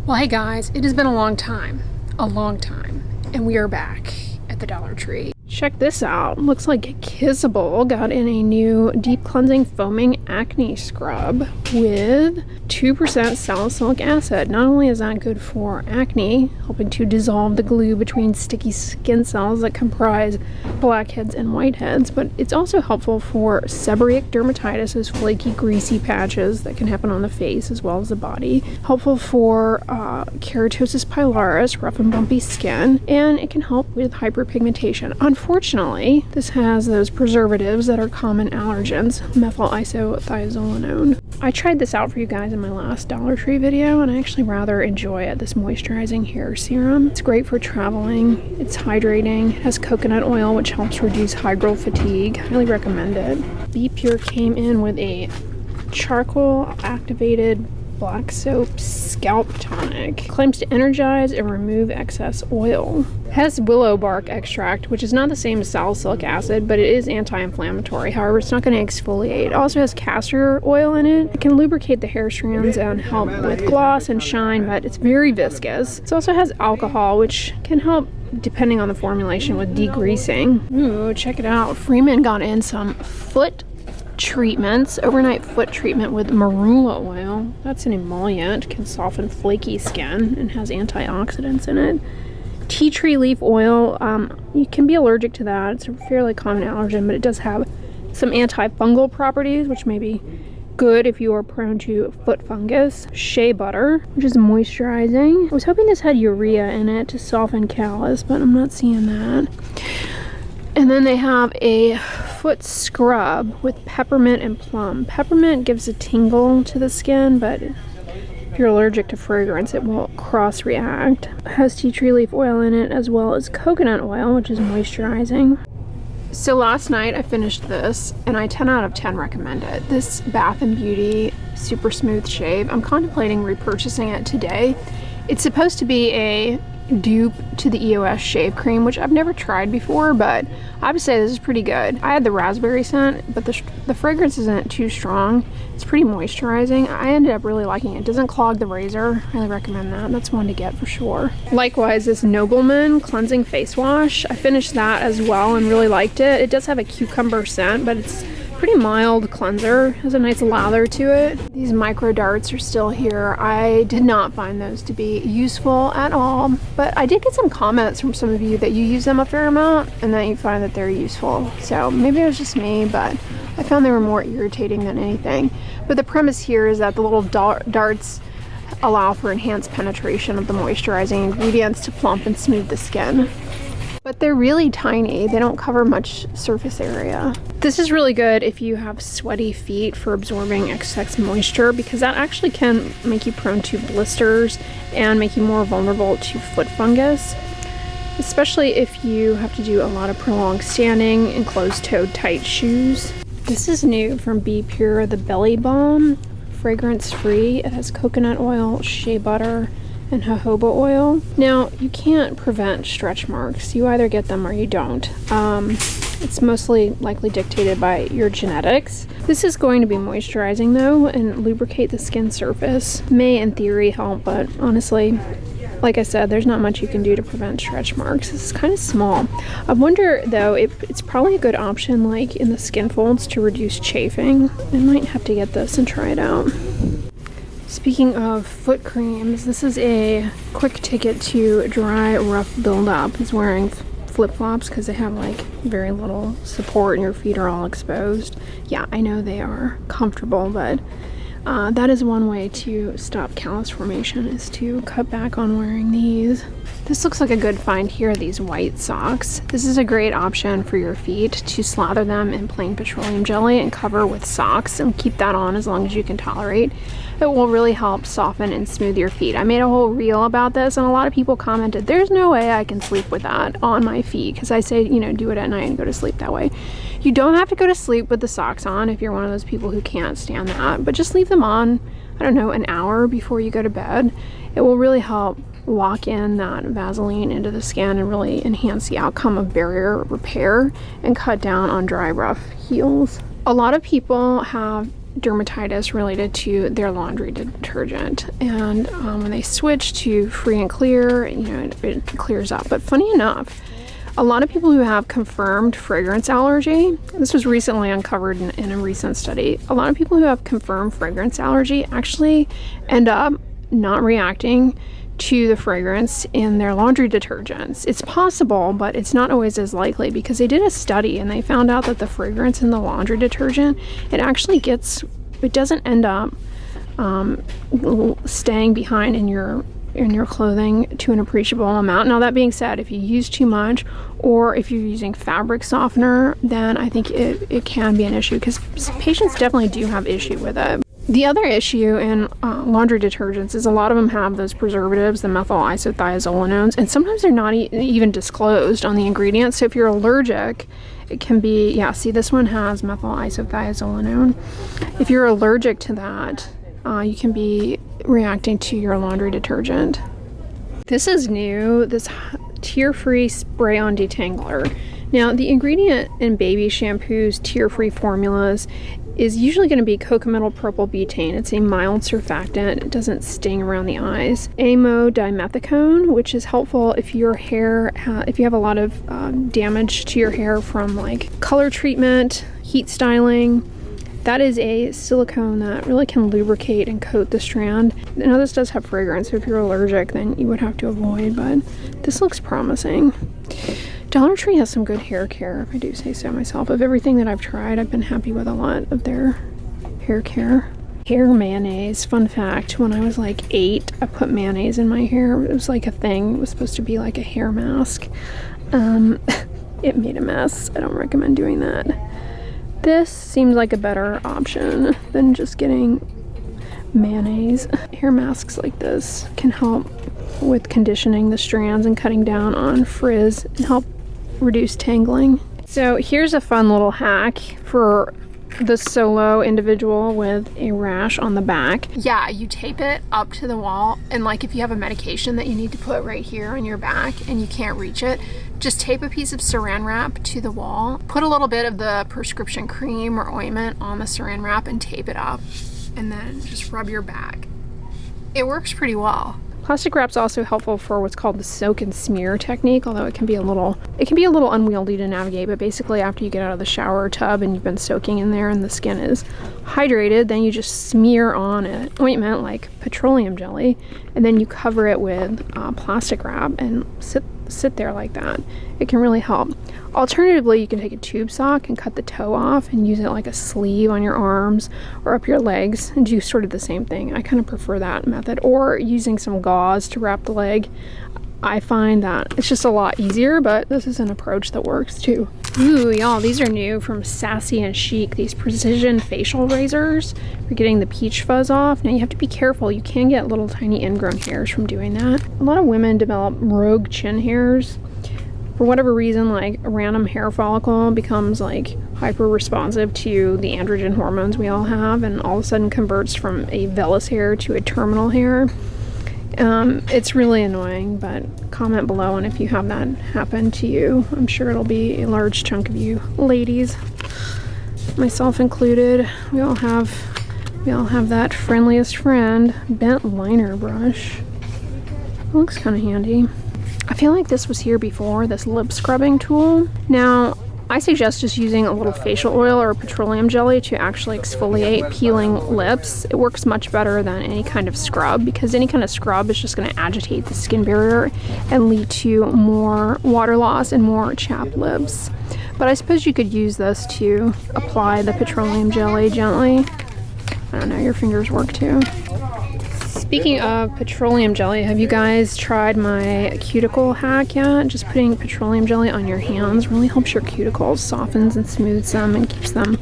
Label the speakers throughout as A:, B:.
A: Well, hey guys, it has been a long time, and we are back at the Dollar Tree. Check this out. Looks like Kissable got in a new deep cleansing foaming acne scrub with 2% salicylic acid. Not only is that good for acne, helping to dissolve the glue between sticky skin cells that comprise blackheads and whiteheads, but it's also helpful for seborrheic dermatitis, those flaky, greasy patches that can happen on the face as well as the body. Helpful for keratosis pilaris, rough and bumpy skin, and it can help with hyperpigmentation. Unfortunately, this has those preservatives that are common allergens, methyl isothiazolinone. I tried this out for you guys in my last Dollar Tree video, and I actually rather enjoy it, this moisturizing hair serum. It's great for traveling, it's hydrating, it has coconut oil which helps reduce hydral fatigue. Highly recommend it. Be Pure came in with a charcoal activated black soap scalp tonic. Claims to energize and remove excess oil. It has willow bark extract, which is not the same as salicylic acid, but it is anti-inflammatory. However, it's not going to exfoliate. It also has castor oil in it. It can lubricate the hair strands and help with gloss and shine, but it's very viscous. It also has alcohol, which can help depending on the formulation with degreasing. Ooh, check it out. Freeman got in some foot treatments, overnight foot treatment with marula oil. That's an emollient, can soften flaky skin and has antioxidants in it. Tea tree leaf oil, you can be allergic to that. It's a fairly common allergen, but it does have some antifungal properties, which may be good if you are prone to foot fungus. Shea butter, which is moisturizing. I was hoping this had urea in it to soften callus, but I'm not seeing that. And then they have a foot scrub with peppermint and plum. Peppermint gives a tingle to the skin, but if you're allergic to fragrance, it will cross-react. It has tea tree leaf oil in it, as well as coconut oil, which is moisturizing. So last night I finished this, and I 10 out of 10 recommend it. This Bath & Beauty Super Smooth Shave, I'm contemplating repurchasing it today. It's supposed to be a dupe to the EOS shave cream, which I've never tried before, but I would say this is pretty good. I had the raspberry scent, but the fragrance isn't too strong. It's pretty moisturizing. I ended up really liking it. It doesn't clog the razor. Highly recommend that. That's one to get for sure. Likewise, this Nobleman cleansing face wash, I finished that as well and really liked it. It does have a cucumber scent, but it's pretty mild cleanser. Has a nice lather to it. These micro darts are still here. I did not find those to be useful at all, but I did get some comments from some of you that you use them a fair amount and that you find that they're useful. So maybe it was just me, but I found they were more irritating than anything. But the premise here is that the little darts allow for enhanced penetration of the moisturizing ingredients to plump and smooth the skin. But they're really tiny. They don't cover much surface area. This is really good if you have sweaty feet for absorbing excess moisture, because that actually can make you prone to blisters and make you more vulnerable to foot fungus, especially if you have to do a lot of prolonged standing in closed-toed tight shoes. This is new from Be Pure, the Belly Balm, fragrance-free. It has coconut oil, shea butter, and jojoba oil. Now, you can't prevent stretch marks. You either get them or you don't. It's mostly likely dictated by your genetics. This is going to be moisturizing though and lubricate the skin surface. May in theory help, but honestly, like I said, there's not much you can do to prevent stretch marks. This is kind of small. I wonder though, it's probably a good option like in the skin folds to reduce chafing. I might have to get this and try it out. Speaking of foot creams, this is a quick ticket to dry rough buildup. He's wearing flip-flops because they have like very little support and your feet are all exposed. Yeah, I know they are comfortable, but that is one way to stop callus formation, is to cut back on wearing these. This looks like a good find here, these white socks. This is a great option for your feet to slather them in plain petroleum jelly and cover with socks and keep that on as long as you can tolerate. It will really help soften and smooth your feet. I made a whole reel about this and a lot of people commented, there's no way I can sleep with that on my feet, because I say, you know, do it at night and go to sleep that way. You don't have to go to sleep with the socks on if you're one of those people who can't stand that, but just leave them on, I don't know, an hour before you go to bed. It will really help lock in that Vaseline into the skin and really enhance the outcome of barrier repair and cut down on dry, rough heels. A lot of people have dermatitis related to their laundry detergent. And when they switch to free and clear, you know, it clears up. But funny enough, a lot of people who have confirmed fragrance allergy, this was recently uncovered in a recent study, a lot of people who have confirmed fragrance allergy actually end up not reacting to the fragrance in their laundry detergents. It's possible, but it's not always as likely, because they did a study and they found out that the fragrance in the laundry detergent, it doesn't end up staying behind in your clothing to an appreciable amount. Now, that being said, if you use too much, or if you're using fabric softener, then I think it can be an issue, because patients definitely do have issue with it. The other issue in laundry detergents is a lot of them have those preservatives, the methyl isothiazolinones, and sometimes they're not even disclosed on the ingredients. So if you're allergic, it can be, yeah, see, this one has methyl isothiazolinone. If you're allergic to that, you can be reacting to your laundry detergent. This is new, this tear-free spray-on detangler. Now, the ingredient in baby shampoos, tear-free formulas, is usually going to be cocamidopropylbutane. It's a mild surfactant. It doesn't sting around the eyes. Amodimethicone, which is helpful if your hair, if you have a lot of damage to your hair from like color treatment, heat styling. That is a silicone that really can lubricate and coat the strand. Now, this does have fragrance, so if you're allergic, then you would have to avoid, but this looks promising. Dollar Tree has some good hair care, if I do say so myself. Of everything that I've tried, I've been happy with a lot of their hair care. Hair mayonnaise. Fun fact, when I was like 8, I put mayonnaise in my hair. It was like a thing. It was supposed to be like a hair mask. It made a mess. I don't recommend doing that. This seems like a better option than just getting mayonnaise. Hair masks like this can help with conditioning the strands and cutting down on frizz and help reduce tangling. So here's a fun little hack for the solo individual with a rash on the back. Yeah, you tape it up to the wall, and like if you have a medication that you need to put right here on your back and you can't reach it, just tape a piece of saran wrap to the wall, put a little bit of the prescription cream or ointment on the saran wrap and tape it up, and then just rub your back. It works pretty well. Plastic wrap's also helpful for what's called the soak and smear technique, although it can be a little unwieldy to navigate. But basically, after you get out of the shower or tub and you've been soaking in there and the skin is hydrated, then you just smear on an ointment like petroleum jelly, and then you cover it with plastic wrap and sit there like that. It can really help. Alternatively, you can take a tube sock and cut the toe off and use it like a sleeve on your arms or up your legs and do sort of the same thing. I kind of prefer that method, or using some gauze to wrap the leg. I find that it's just a lot easier, but this is an approach that works too. Ooh, y'all, these are new from Sassy and Chic, these precision facial razors for getting the peach fuzz off. Now, you have to be careful. You can get little tiny ingrown hairs from doing that. A lot of women develop rogue chin hairs. For whatever reason, like a random hair follicle becomes like hyper responsive to the androgen hormones we all have, and all of a sudden converts from a vellus hair to a terminal hair. It's really annoying, but comment below on if you have that happen to you. I'm sure it'll be a large chunk of you ladies, myself included. We all have that friendliest friend, bent liner brush. It looks kind of handy. I feel like this was here before, this lip scrubbing tool. Now, I suggest just using a little facial oil or petroleum jelly to actually exfoliate peeling lips. It works much better than any kind of scrub, because any kind of scrub is just going to agitate the skin barrier and lead to more water loss and more chapped lips. But I suppose you could use this to apply the petroleum jelly gently. I don't know, your fingers work too. Speaking of petroleum jelly, have you guys tried my cuticle hack yet? Just putting petroleum jelly on your hands really helps your cuticles, softens and smooths them and keeps them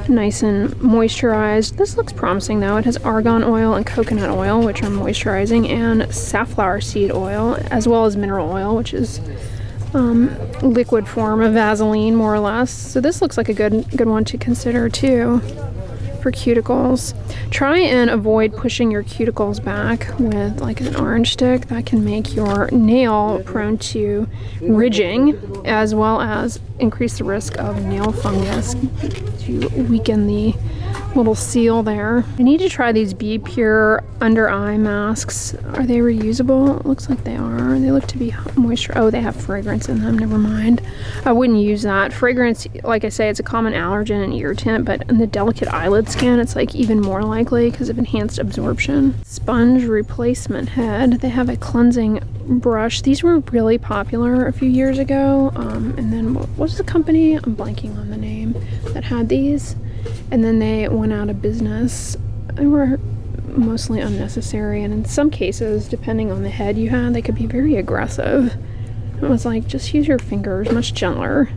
A: nice and moisturized. This looks promising though. It has argan oil and coconut oil, which are moisturizing, and safflower seed oil, as well as mineral oil, which is liquid form of Vaseline, more or less. So this looks like a good one to consider too for cuticles. Try and avoid pushing your cuticles back with like an orange stick. That can make your nail prone to ridging, as well as increase the risk of nail fungus to weaken the little seal there. I need to try these Be Pure under eye masks. Are they reusable? It looks like they are. They look to be moisture. Oh, they have fragrance in them. Never mind. I wouldn't use that. Fragrance, like I say, it's a common allergen and irritant, but in the delicate eyelid skin, it's like even more likely because of enhanced absorption. Sponge replacement head. They have a cleansing brush. These were really popular a few years ago. And then what was the company? I'm blanking on the name that had these. And then they went out of business. They were mostly unnecessary, and in some cases, depending on the head you had, they could be very aggressive. It was like, just use your fingers, much gentler.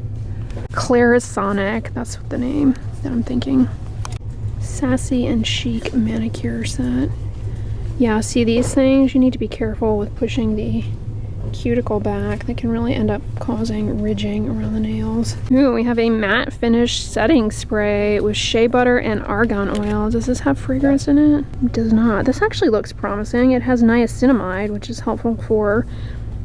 A: Clarisonic, that's the name that I'm thinking. Sassy and Chic manicure set. Yeah, see these things? You need to be careful with pushing the cuticle back. That can really end up causing ridging around the nails. Ooh, we have a matte finish setting spray with shea butter and argan oil. Does this have fragrance in it? It does not. This actually looks promising. It has niacinamide, which is helpful for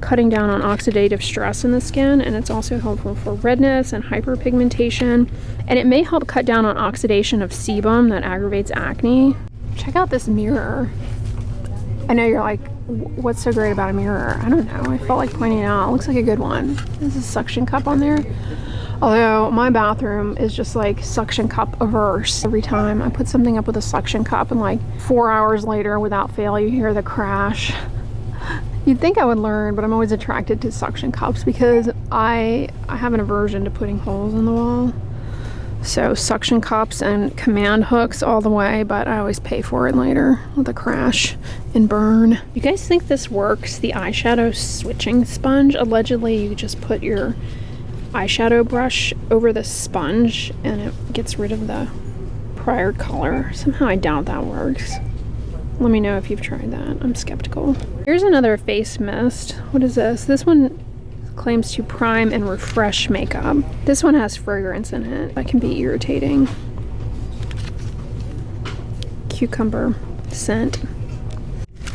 A: cutting down on oxidative stress in the skin, and it's also helpful for redness and hyperpigmentation, and it may help cut down on oxidation of sebum that aggravates acne. Check out this mirror. I know you're like, what's so great about a mirror? I don't know. I felt like pointing it out. It looks like a good one. There's a suction cup on there. Although my bathroom is just like suction cup averse. Every time I put something up with a suction cup, and like 4 hours later, without fail, you hear the crash. You'd think I would learn, but I'm always attracted to suction cups because I have an aversion to putting holes in the wall. So suction cups and command hooks all the way, but I always pay for it later with a crash and burn. You guys think this works? The eyeshadow switching sponge? Allegedly, you just put your eyeshadow brush over the sponge and it gets rid of the prior color. Somehow I doubt that works. Let me know if you've tried that. I'm skeptical. Here's another face mist. What is this? This one claims to prime and refresh makeup. This one has fragrance in it. That can be irritating. Cucumber scent.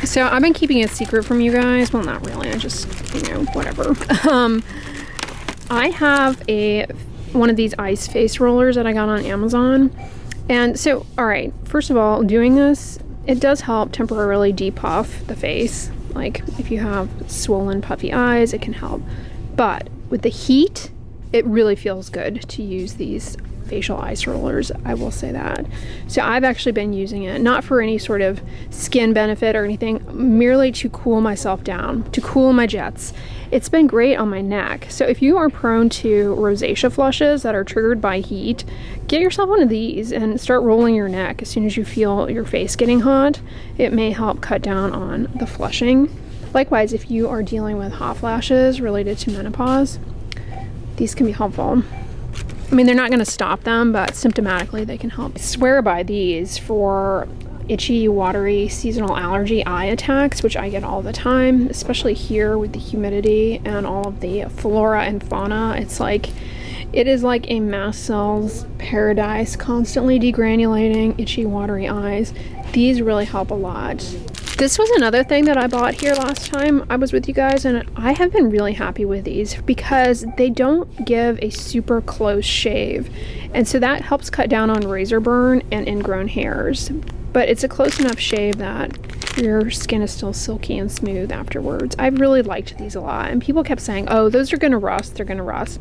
A: So I've been keeping a secret from you guys. Well, not really. I just, whatever. I have one of these ice face rollers that I got on Amazon. And so, all right, first of all, doing this, it does help temporarily depuff the face. Like if you have swollen, puffy eyes, it can help. But with the heat, it really feels good to use these facial ice rollers. I will say that. So I've actually been using it, not for any sort of skin benefit or anything, merely to cool myself down, to cool my jets. It's been great on my neck. So if you are prone to rosacea flushes that are triggered by heat, get yourself one of these and start rolling your neck as soon as you feel your face getting hot. It may help cut down on the flushing. Likewise, if you are dealing with hot flashes related to menopause, these can be helpful. I mean, they're not going to stop them, but symptomatically they can help. I swear by these for itchy, watery, seasonal allergy eye attacks, which I get all the time, especially here with the humidity and all of the flora and fauna. It is like a mast cell's paradise, constantly degranulating, itchy, watery eyes. These really help a lot. This was another thing that I bought here last time I was with you guys, and I have been really happy with these because they don't give a super close shave, and so that helps cut down on razor burn and ingrown hairs. But it's a close enough shave that your skin is still silky and smooth afterwards. I really liked these a lot, and people kept saying, oh, those are gonna rust, they're gonna rust.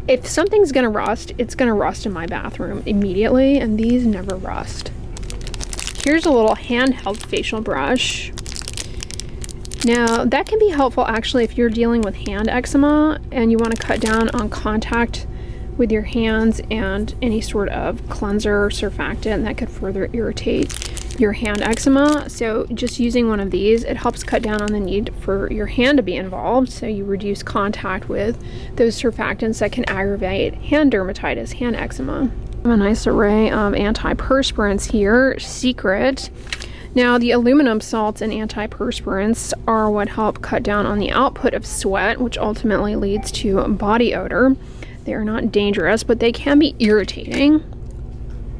A: If something's gonna rust, it's gonna rust in my bathroom immediately, and these never rust. Here's a little handheld facial brush. Now, that can be helpful actually if you're dealing with hand eczema and you want to cut down on contact with your hands and any sort of cleanser or surfactant that could further irritate your hand eczema. So just using one of these, it helps cut down on the need for your hand to be involved, so you reduce contact with those surfactants that can aggravate hand dermatitis, hand eczema. I have a nice array of antiperspirants here. Secret. Now, the aluminum salts and antiperspirants are what help cut down on the output of sweat, which ultimately leads to body odor. They are not dangerous, but they can be irritating.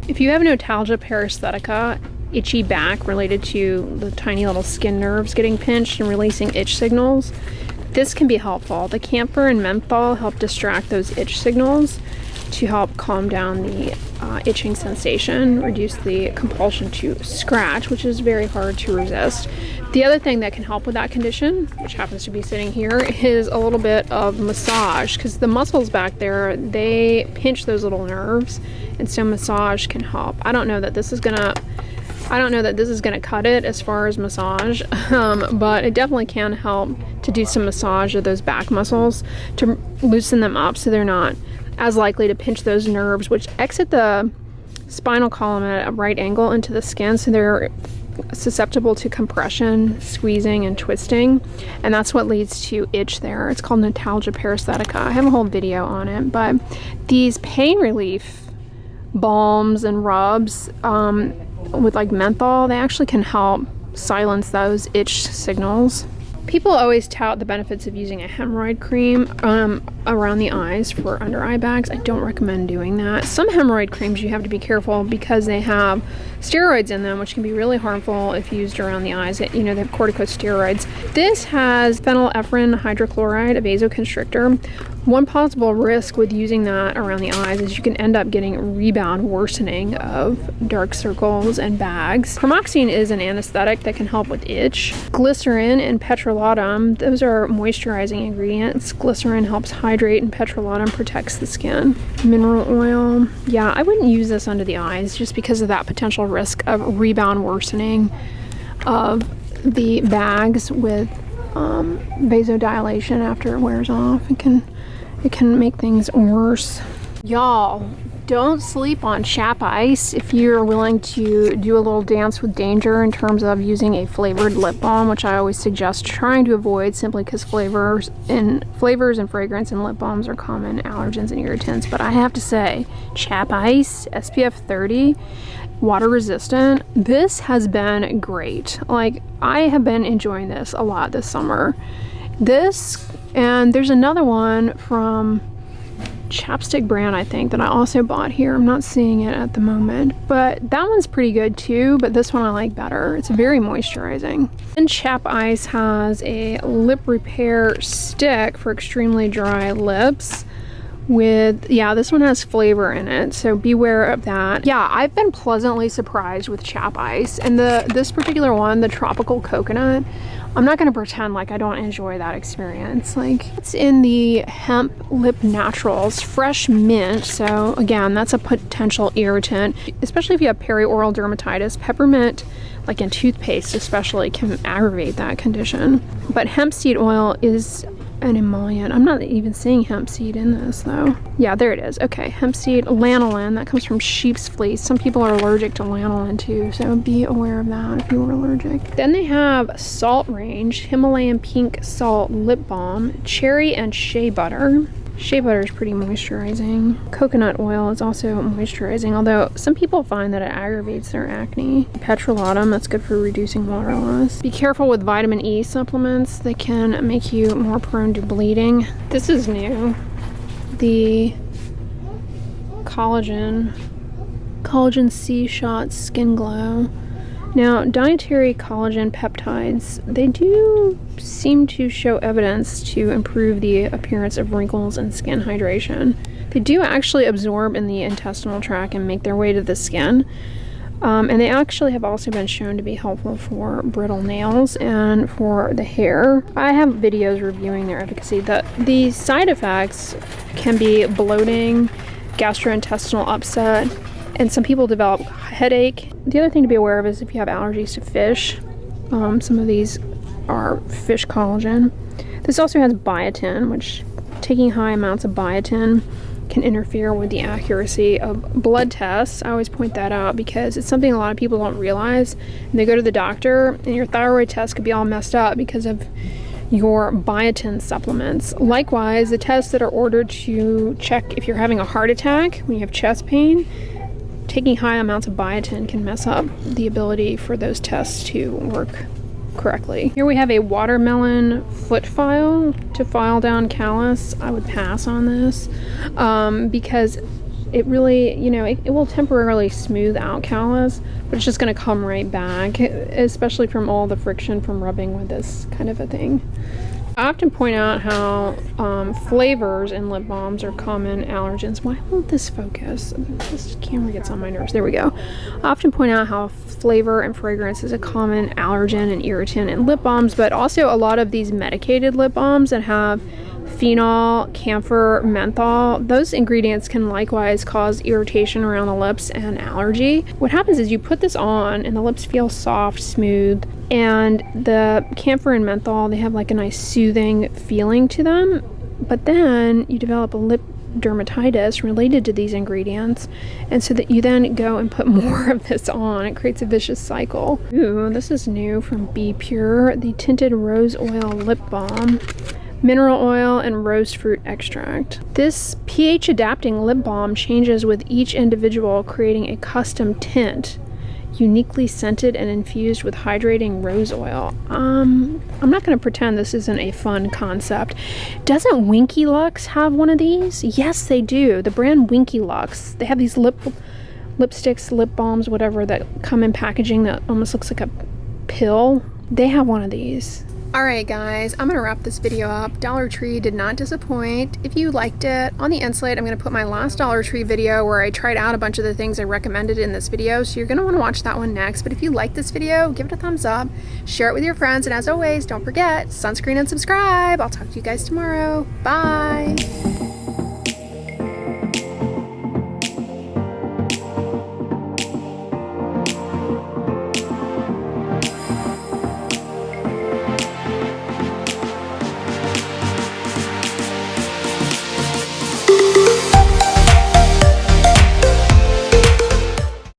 A: If you have notalgia paresthetica, itchy back related to the tiny little skin nerves getting pinched and releasing itch signals, this can be helpful. The camphor and menthol help distract those itch signals to help calm down the itching sensation, reduce the compulsion to scratch, which is very hard to resist. The other thing that can help with that condition, which happens to be sitting here, is a little bit of massage, because the muscles back there, they pinch those little nerves, and so massage can help. I don't know that this is gonna cut it as far as massage, but it definitely can help to do some massage of those back muscles to loosen them up so they're not as likely to pinch those nerves, which exit the spinal column at a right angle into the skin, so they're susceptible to compression, squeezing, and twisting, and that's what leads to itch there. It's called notalgia paresthetica. I have a whole video on it, but these pain relief balms and rubs with like menthol, they actually can help silence those itch signals. People always tout the benefits of using a hemorrhoid cream around the eyes for under eye bags. I don't recommend doing that. Some hemorrhoid creams you have to be careful because they have steroids in them, which can be really harmful if used around the eyes. You know, they have corticosteroids. This has phenylephrine hydrochloride, a vasoconstrictor. One possible risk with using that around the eyes is you can end up getting rebound worsening of dark circles and bags. Permoxine is an anesthetic that can help with itch. Glycerin and petrolatum, those are moisturizing ingredients. Glycerin helps hydrate and petrolatum protects the skin. Mineral oil, yeah, I wouldn't use this under the eyes just because of that potential risk of rebound worsening of the bags with vasodilation after it wears off. It can make things worse. Y'all, don't sleep on chap ice if you're willing to do a little dance with danger in terms of using a flavored lip balm, which I always suggest trying to avoid simply because flavors and fragrance in lip balms are common allergens and irritants. But I have to say, chap ice, SPF 30, water resistant, this has been great. Like, I have been enjoying this a lot this summer. This, and there's another one from Chapstick brand, I think, that I also bought here. I'm not seeing it at the moment, but that one's pretty good too, but this one I like better. It's very moisturizing. And Chap Ice has a lip repair stick for extremely dry lips with, yeah, this one has flavor in it, so beware of that. Yeah, I've been pleasantly surprised with Chap Ice, and this particular one, the tropical coconut, I'm not going to pretend like I don't enjoy that experience. Like, it's in the hemp lip naturals fresh mint, so again, that's a potential irritant, especially if you have perioral dermatitis. Peppermint, like in toothpaste especially, can aggravate that condition. But hemp seed oil is an emollient. I'm not even seeing hemp seed in this though. Yeah, there it is. Okay, hemp seed, lanolin, that comes from sheep's fleece. Some people are allergic to lanolin too, so be aware of that if you were allergic. Then they have salt range, Himalayan pink salt lip balm, cherry and shea butter. Shea butter is pretty moisturizing. Coconut oil is also moisturizing, although some people find that it aggravates their acne. Petrolatum, that's good for reducing water loss. Be careful with vitamin E supplements. They can make you more prone to bleeding. This is new. The Collagen C Shot Skin Glow. Now, dietary collagen peptides, they do seem to show evidence to improve the appearance of wrinkles and skin hydration. They do actually absorb in the intestinal tract and make their way to the skin. And they actually have also been shown to be helpful for brittle nails and for the hair. I have videos reviewing their efficacy. The side effects can be bloating, gastrointestinal upset, and some people develop headache. The other thing to be aware of is if you have allergies to fish. Some of these are fish collagen. This also has biotin, which taking high amounts of biotin can interfere with the accuracy of blood tests. I always point that out because it's something a lot of people don't realize. And they go to the doctor and your thyroid test could be all messed up because of your biotin supplements. Likewise, the tests that are ordered to check if you're having a heart attack when you have chest pain, taking high amounts of biotin can mess up the ability for those tests to work correctly. Here we have a watermelon foot file to file down callus. I would pass on this because it really, you know, it will temporarily smooth out callus, but it's just going to come right back, especially from all the friction from rubbing with this kind of a thing. I often point out how flavors in lip balms are common allergens. Why won't this focus? This camera gets on my nerves. There we go. I often point out how flavor and fragrance is a common allergen and irritant in lip balms, but also a lot of these medicated lip balms that have phenol, camphor, menthol, those ingredients can likewise cause irritation around the lips and allergy. What happens is you put this on and the lips feel soft, smooth, and the camphor and menthol, they have like a nice soothing feeling to them, but then you develop a lip dermatitis related to these ingredients, and so that you then go and put more of this on. It creates a vicious cycle. Ooh, this is new from Be Pure, the tinted rose oil lip balm. Mineral oil and rose fruit extract. This pH adapting lip balm changes with each individual, creating a custom tint, uniquely scented and infused with hydrating rose oil. I'm not going to pretend this isn't a fun concept. Doesn't Winky Lux have one of these? Yes, they do. The brand Winky Lux. They have these lipsticks, lip balms, whatever, that come in packaging that almost looks like a pill. They have one of these. Alright guys, I'm going to wrap this video up. Dollar Tree did not disappoint. If you liked it, on the end slate I'm going to put my last Dollar Tree video where I tried out a bunch of the things I recommended in this video, so you're going to want to watch that one next. But if you like this video, give it a thumbs up, share it with your friends, and as always, don't forget, sunscreen and subscribe. I'll talk to you guys tomorrow. Bye!